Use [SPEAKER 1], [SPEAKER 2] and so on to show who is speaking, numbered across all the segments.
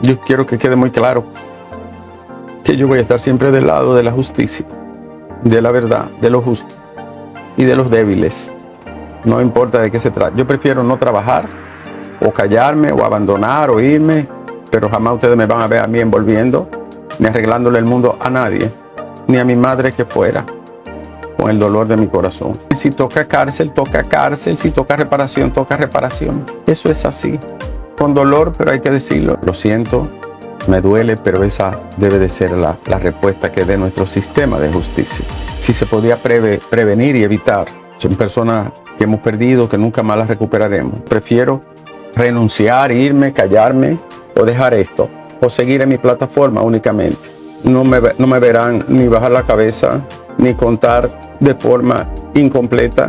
[SPEAKER 1] Yo quiero que quede muy claro que yo voy a estar siempre del lado de la justicia, de la verdad, de lo justo y de los débiles. No importa de qué se trata. Yo prefiero no trabajar o callarme o abandonar o irme, pero jamás ustedes me van a ver a mí envolviendo ni arreglándole el mundo a nadie, ni a mi madre que fuera, con el dolor de mi corazón. Si toca cárcel, toca cárcel. Si toca reparación, toca reparación. Eso es así, con dolor, pero hay que decirlo. Lo siento, me duele, pero esa debe de ser la respuesta que dé nuestro sistema de justicia. Si se podía prevenir y evitar, son personas que hemos perdido, que nunca más las recuperaremos. Prefiero renunciar, irme, callarme o dejar esto, o seguir en mi plataforma únicamente. No me verán ni bajar la cabeza, ni contar de forma incompleta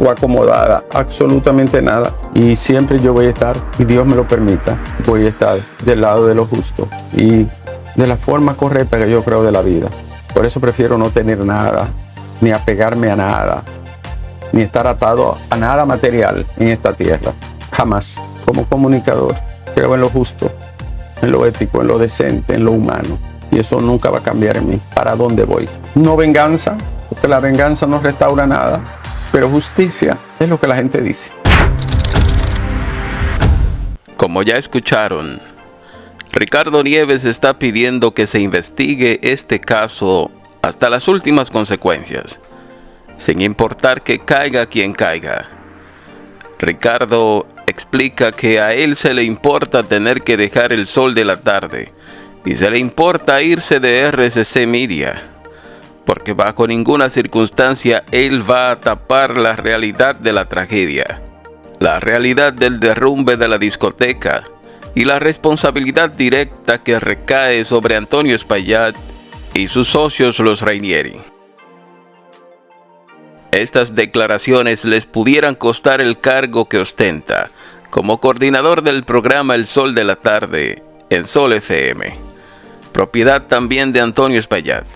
[SPEAKER 1] o acomodada, absolutamente nada. Y siempre yo voy a estar, y Dios me lo permita, voy a estar del lado de lo justo y de la forma correcta que yo creo de la vida. Por eso prefiero no tener nada, ni apegarme a nada, ni estar atado a nada material en esta tierra. Jamás. Como comunicador, creo en lo justo, en lo ético, en lo decente, en lo humano. Y eso nunca va a cambiar en mí. ¿Para dónde voy? No venganza, porque la venganza no restaura nada, pero justicia es lo que la gente dice.
[SPEAKER 2] Como ya escucharon, Ricardo Nieves está pidiendo que se investigue este caso hasta las últimas consecuencias, sin importar que caiga quien caiga. Ricardo explica que a él se le importa tener que dejar el sol de la tarde y se le importa irse de RCC Media, porque bajo ninguna circunstancia él va a tapar la realidad de la tragedia, la realidad del derrumbe de la discoteca y la responsabilidad directa que recae sobre Antonio Espaillat y sus socios los Rainieri. Estas declaraciones les pudieran costar el cargo que ostenta como coordinador del programa El Sol de la Tarde en Sol FM, propiedad también de Antonio Espaillat.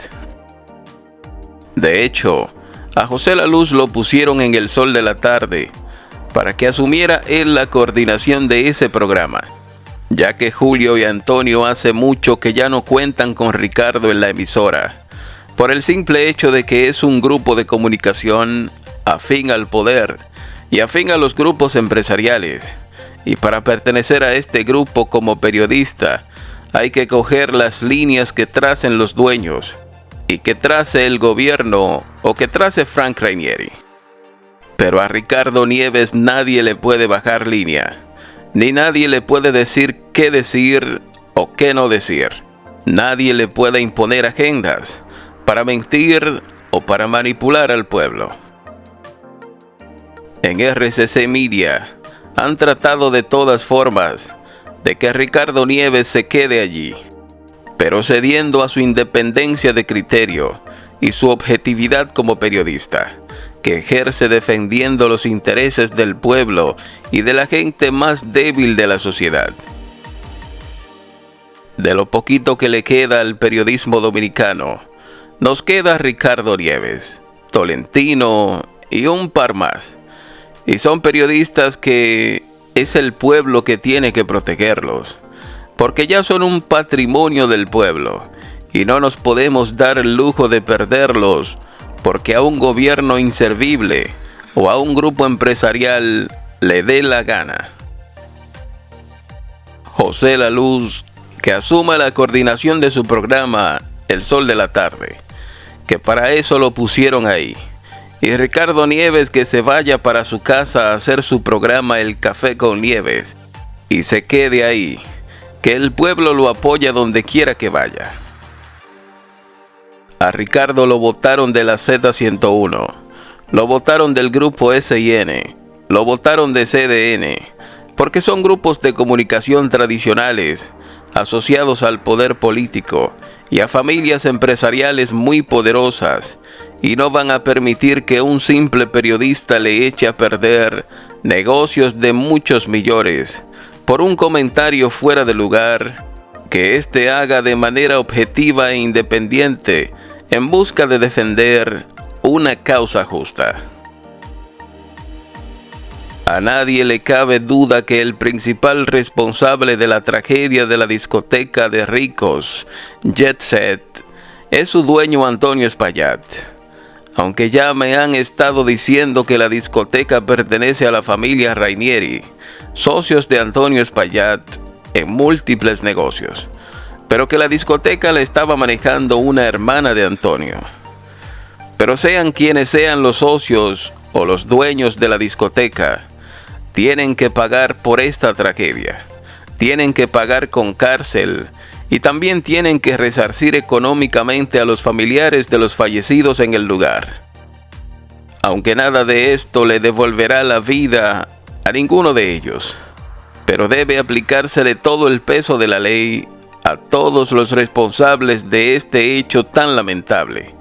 [SPEAKER 2] De hecho, a José La Luz lo pusieron en El Sol de la Tarde para que asumiera él la coordinación de ese programa, ya que Julio y Antonio hace mucho que ya no cuentan con Ricardo en la emisora, por el simple hecho de que es un grupo de comunicación afín al poder y afín a los grupos empresariales, y para pertenecer a este grupo como periodista hay que coger las líneas que tracen los dueños y que trace el gobierno o que trace Frank Rainieri. Pero a Ricardo Nieves nadie le puede bajar línea, ni nadie le puede decir o qué no decir. Nadie le puede imponer agendas para mentir o para manipular al pueblo. En RCC Media han tratado de todas formas de que Ricardo Nieves se quede allí, pero cediendo a su independencia de criterio y su objetividad como periodista, que ejerce defendiendo los intereses del pueblo y de la gente más débil de la sociedad. De lo poquito que le queda al periodismo dominicano, nos queda Ricardo Nieves, Tolentino y un par más. Y son periodistas que es el pueblo que tiene que protegerlos, porque ya son un patrimonio del pueblo y no nos podemos dar el lujo de perderlos porque a un gobierno inservible o a un grupo empresarial le dé la gana. José La Luz, que asuma la coordinación de su programa El Sol de la Tarde, que para eso lo pusieron ahí. Y Ricardo Nieves que se vaya para su casa a hacer su programa El Café con Nieves y se quede ahí, que el pueblo lo apoya donde quiera que vaya. A Ricardo lo votaron de la Z101, lo votaron del grupo SIN, lo votaron de CDN, porque son grupos de comunicación tradicionales, asociados al poder político y a familias empresariales muy poderosas, y no van a permitir que un simple periodista le eche a perder negocios de muchos millones por un comentario fuera de lugar que éste haga de manera objetiva e independiente en busca de defender una causa justa. A nadie le cabe duda que el principal responsable de la tragedia de la discoteca de ricos, Jet Set, es su dueño Antonio Espaillat. Aunque ya me han estado diciendo que la discoteca pertenece a la familia Rainieri, socios de Antonio Espaillat en múltiples negocios, pero que la discoteca la estaba manejando una hermana de Antonio. Pero sean quienes sean los socios o los dueños de la discoteca, tienen que pagar por esta tragedia, tienen que pagar con cárcel y también tienen que resarcir económicamente a los familiares de los fallecidos en el lugar. Aunque nada de esto le devolverá la vida a ninguno de ellos, pero debe aplicársele todo el peso de la ley a todos los responsables de este hecho tan lamentable.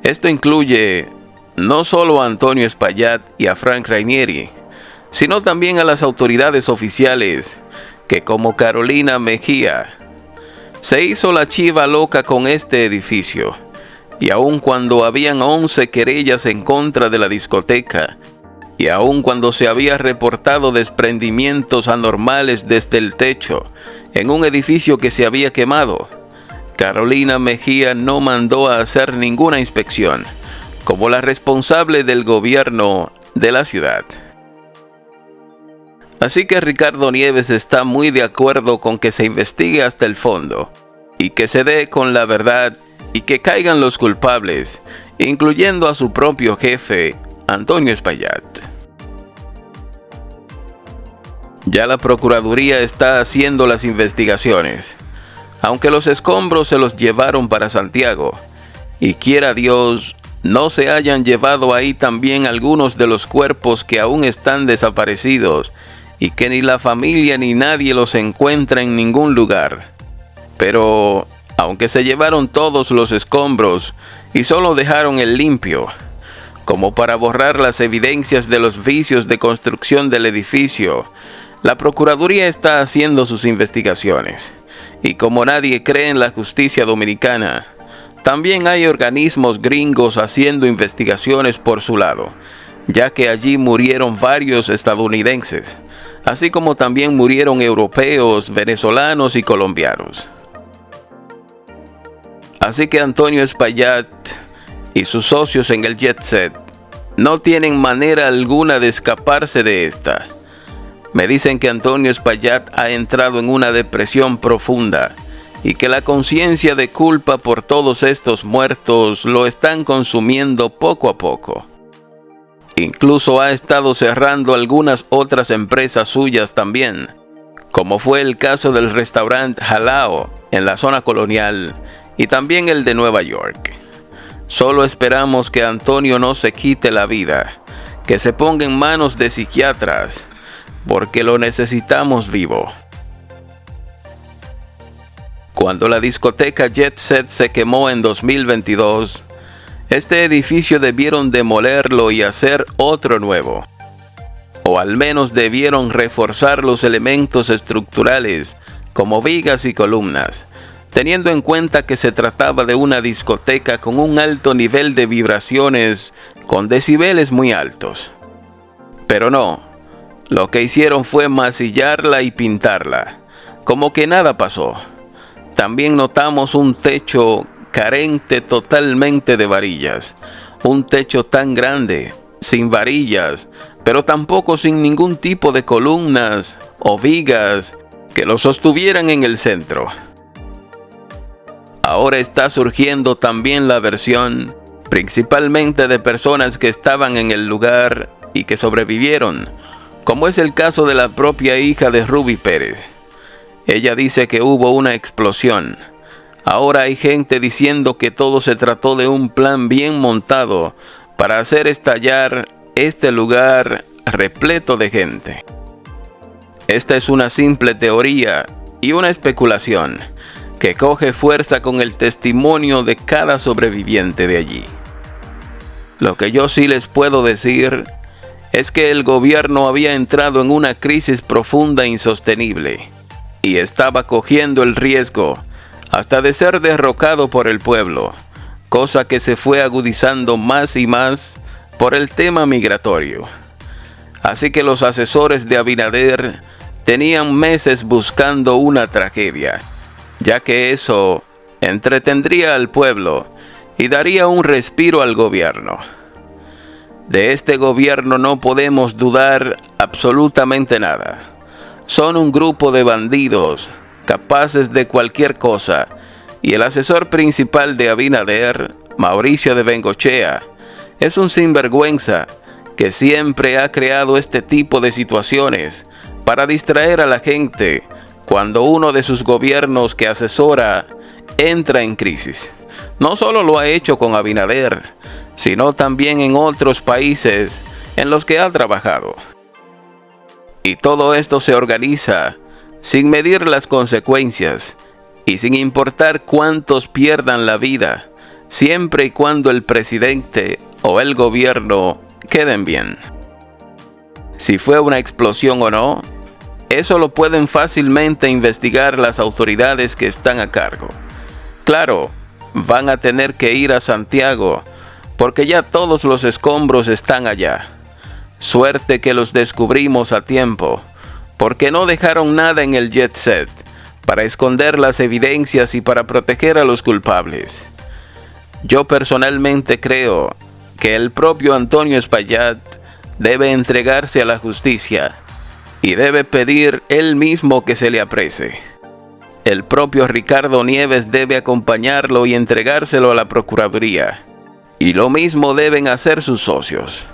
[SPEAKER 2] Esto incluye no solo a Antonio Espaillat y a Frank Rainieri, sino también a las autoridades oficiales que, como Carolina Mejía, se hizo la chiva loca con este edificio, y aun cuando habían 11 querellas en contra de la discoteca, y aun cuando se había reportado desprendimientos anormales desde el techo en un edificio que se había quemado, Carolina Mejía no mandó a hacer ninguna inspección, como la responsable del gobierno de la ciudad. Así que Ricardo Nieves está muy de acuerdo con que se investigue hasta el fondo y que se dé con la verdad y que caigan los culpables, incluyendo a su propio jefe, Antonio Espaillat. Ya la Procuraduría está haciendo las investigaciones, aunque los escombros se los llevaron para Santiago, y quiera Dios no se hayan llevado ahí también algunos de los cuerpos que aún están desaparecidos y que ni la familia ni nadie los encuentra en ningún lugar. Pero, aunque se llevaron todos los escombros y solo dejaron el limpio, como para borrar las evidencias de los vicios de construcción del edificio, la Procuraduría está haciendo sus investigaciones. Y como nadie cree en la justicia dominicana, también hay organismos gringos haciendo investigaciones por su lado, ya que allí murieron varios estadounidenses, así como también murieron europeos, venezolanos y colombianos. Así que Antonio Espaillat y sus socios en el Jet Set no tienen manera alguna de escaparse de esta. Me dicen que Antonio Espaillat ha entrado en una depresión profunda y que la conciencia de culpa por todos estos muertos lo están consumiendo poco a poco. Incluso ha estado cerrando algunas otras empresas suyas también, como fue el caso del restaurante Halao en la zona colonial y también el de Nueva York. Solo esperamos que Antonio no se quite la vida, que se ponga en manos de psiquiatras, porque lo necesitamos vivo. Cuando la discoteca Jet Set se quemó en 2022, este edificio debieron demolerlo y hacer otro nuevo. O al menos debieron reforzar los elementos estructurales, como vigas y columnas, teniendo en cuenta que se trataba de una discoteca con un alto nivel de vibraciones, con decibeles muy altos. Pero no, lo que hicieron fue masillarla y pintarla, como que nada pasó. También notamos un techo carente totalmente de varillas, un techo tan grande, sin varillas, pero tampoco sin ningún tipo de columnas o vigas que lo sostuvieran en el centro. Ahora está surgiendo también la versión, principalmente de personas que estaban en el lugar y que sobrevivieron, como es el caso de la propia hija de Ruby Pérez. Ella dice que hubo una explosión. Ahora hay gente diciendo que todo se trató de un plan bien montado para hacer estallar este lugar repleto de gente. Esta es una simple teoría y una especulación que coge fuerza con el testimonio de cada sobreviviente de allí. Lo que yo sí les puedo decir es que el gobierno había entrado en una crisis profunda e insostenible y estaba cogiendo el riesgo hasta de ser derrocado por el pueblo, cosa que se fue agudizando más y más por el tema migratorio. Así que los asesores de Abinader tenían meses buscando una tragedia, ya que eso entretendría al pueblo y daría un respiro al gobierno. De este gobierno no podemos dudar absolutamente nada. Son un grupo de bandidos capaces de cualquier cosa, y el asesor principal de Abinader, Mauricio de Bengochea, es un sinvergüenza que siempre ha creado este tipo de situaciones para distraer a la gente cuando uno de sus gobiernos que asesora entra en crisis. No solo lo ha hecho con Abinader, sino también en otros países en los que ha trabajado. Y todo esto se organiza sin medir las consecuencias y sin importar cuántos pierdan la vida, siempre y cuando el presidente o el gobierno queden bien. Si fue una explosión o no, eso lo pueden fácilmente investigar las autoridades que están a cargo. Claro, van a tener que ir a Santiago, porque ya todos los escombros están allá. Suerte que los descubrimos a tiempo, porque no dejaron nada en el jet set para esconder las evidencias y para proteger a los culpables. Yo personalmente creo que el propio Antonio Espaillat debe entregarse a la justicia y debe pedir él mismo que se le aprese. El propio Ricardo Nieves debe acompañarlo y entregárselo a la Procuraduría. Y lo mismo deben hacer sus socios.